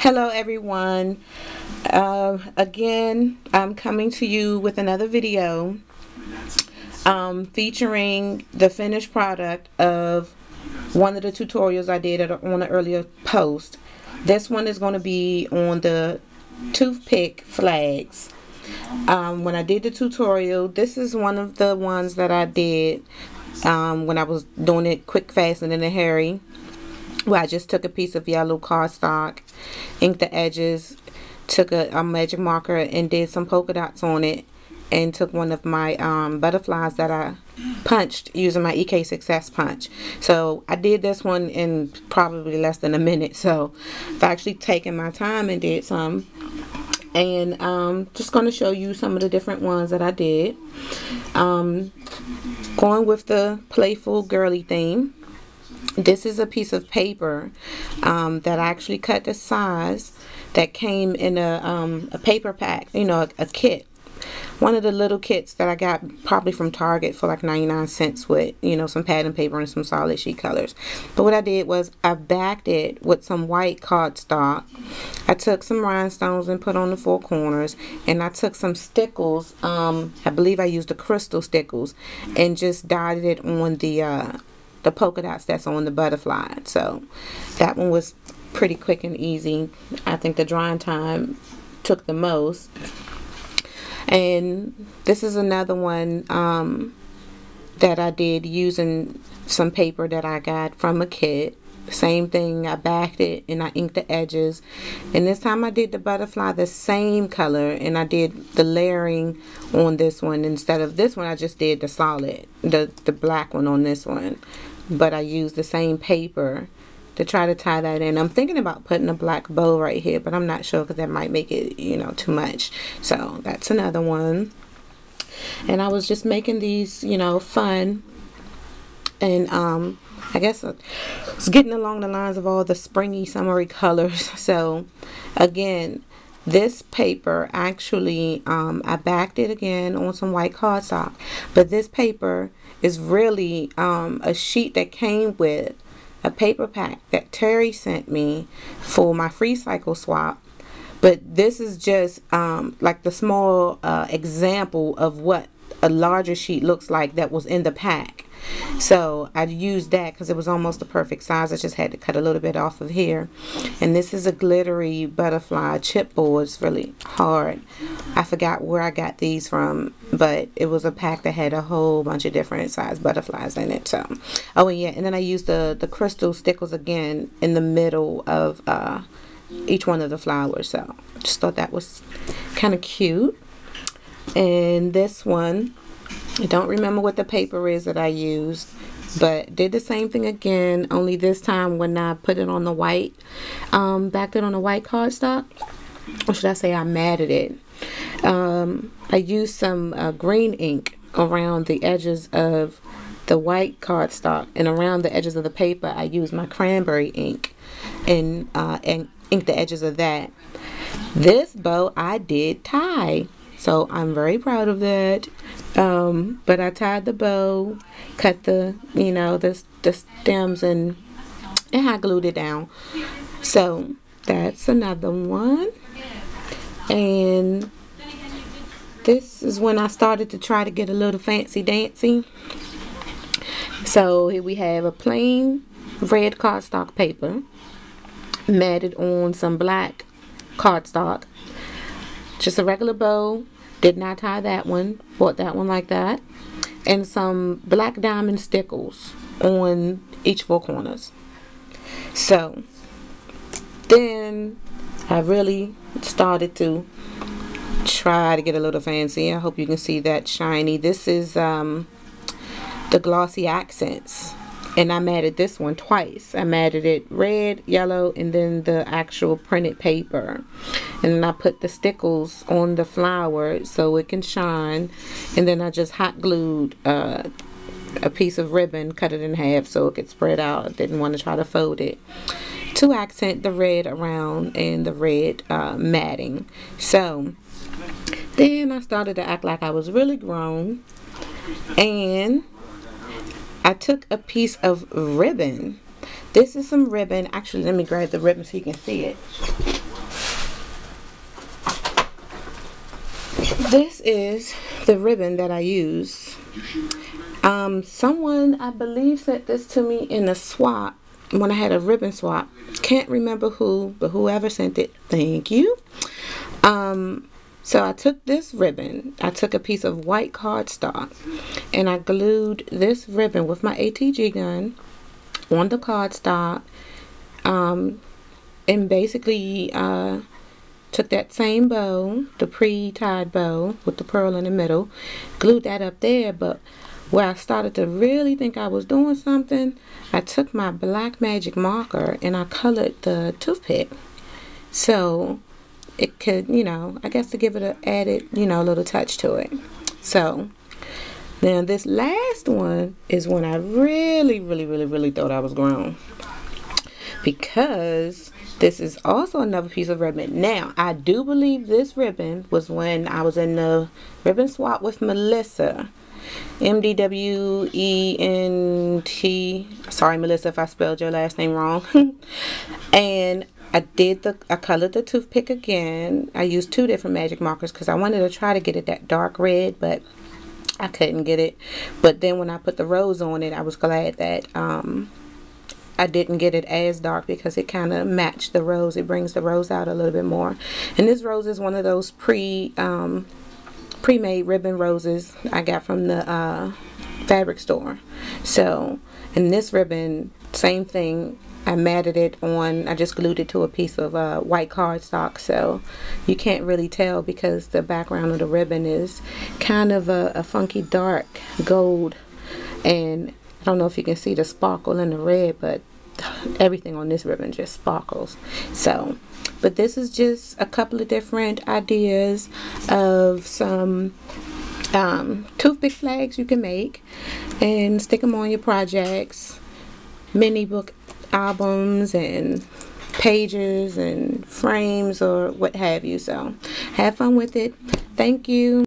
Hello everyone. Again, I'm coming to you with another video featuring the finished product of one of the tutorials I did on an earlier post. This one is going to be on the toothpick flags. When I did the tutorial, this is one of the ones that I did when I was doing it quick, fast, and in a hurry. Well, I just took a piece of yellow cardstock, inked the edges, took a magic marker and did some polka dots on it, and took one of my butterflies that I punched using my EK Success punch. So I did this one in probably less than a minute. So I've actually taken my time and did some. And just going to show you some of the different ones that I did. Going with the playful girly theme. This is a piece of paper that I actually cut the size that came in a paper pack, you know, a kit. One of the little kits that I got probably from Target for like 99 cents with, you know, some pattern paper and some solid sheet colors. But what I did was I backed it with some white cardstock. I took some rhinestones and put on the four corners, and I took some stickles. I believe I used the crystal stickles, and just dotted it on the polka dots that's on the butterfly. So that one was pretty quick and easy. I think the drying time took the most. And this is another one that I did using some paper that I got from a kit. Same thing, I backed it and I inked the edges, and this time I did the butterfly the same color, and I did the layering on this one. Instead of this one, I just did the solid, the black one on this one, but I used the same paper to try to tie that in. I'm thinking about putting a black bow right here, but I'm not sure because that might make it, you know, too much. So that's another one. And I was just making these, you know, fun. And I guess I was getting along the lines of all the springy, summery colors. So again, this paper actually, I backed it again on some white cardstock. But this paper is really a sheet that came with a paper pack that Terry sent me for my free cycle swap. But this is just like the small example of what a larger sheet looks like that was in the pack. So I used that because it was almost the perfect size. I just had to cut a little bit off of here. And this is a glittery butterfly chipboard. It's really hard. I forgot where I got these from, but it was a pack that had a whole bunch of different size butterflies in it. So, oh, and yeah, and then I used the crystal stickles again in the middle of each one of the flowers. So just thought that was kind of cute. And this one, I don't remember what the paper is that I used, but did the same thing again, only this time when I put it on the white, backed it on the white cardstock, or should I say I matted it. I used some green ink around the edges of the white cardstock, and around the edges of the paper I used my cranberry ink and inked the edges of that. This bow I did tie, so I'm very proud of that. But I tied the bow, cut the, you know, the stems, and I glued it down. So that's another one. And this is when I started to try to get a little fancy dancy. So here we have a plain red cardstock paper matted on some black cardstock. Just a regular bow. Did not tie that one, bought that one like that, and some black diamond stickles on each four corners. So then I really started to try to get a little fancy. I hope you can see that shiny. This is the Glossy accents, and I matted this one twice. I matted it red, yellow, and then the actual printed paper. And then I put the stickles on the flower so it can shine. And then I just hot glued a piece of ribbon, cut it in half so it could spread out. I didn't want to try to fold it, to accent the red around and the red matting. So then I started to act like I was really grown, and I took a piece of ribbon. This is some ribbon. Actually, let me grab the ribbon so you can see it. This is the ribbon that I use. Someone, I believe, sent this to me in a swap when I had a ribbon swap. Can't remember who, but whoever sent it, thank you. So I took this ribbon, I took a piece of white cardstock, and I glued this ribbon with my ATG gun on the cardstock, and basically took that same bow, the pre-tied bow with the pearl in the middle, glued that up there. But where I started to really think I was doing something, I took my black magic marker and I colored the toothpick, so it could, you know, I guess to give it an added, you know, little touch to it. So now this last one is when I really thought I was grown, because this is also another piece of ribbon. Now, I do believe this ribbon was when I was in the ribbon swap with Melissa. M-D-W-E-N-T. Sorry, Melissa, if I spelled your last name wrong. And I colored the toothpick again. I used 2 different magic markers because I wanted to try to get it that dark red, but I couldn't get it. But then when I put the rose on it, I was glad that I didn't get it as dark, because it kind of matched the rose. It brings the rose out a little bit more. And this rose is one of those pre-made ribbon roses I got from the fabric store. So, and this ribbon, same thing. I matted it on, I just glued it to a piece of white cardstock, so you can't really tell because the background of the ribbon is kind of a funky dark gold, and I don't know if you can see the sparkle in the red, but everything on this ribbon just sparkles. So, but this is just a couple of different ideas of some toothpick flags you can make and stick them on your projects, mini book albums and pages and frames or what have you. So have fun with it. Thank you.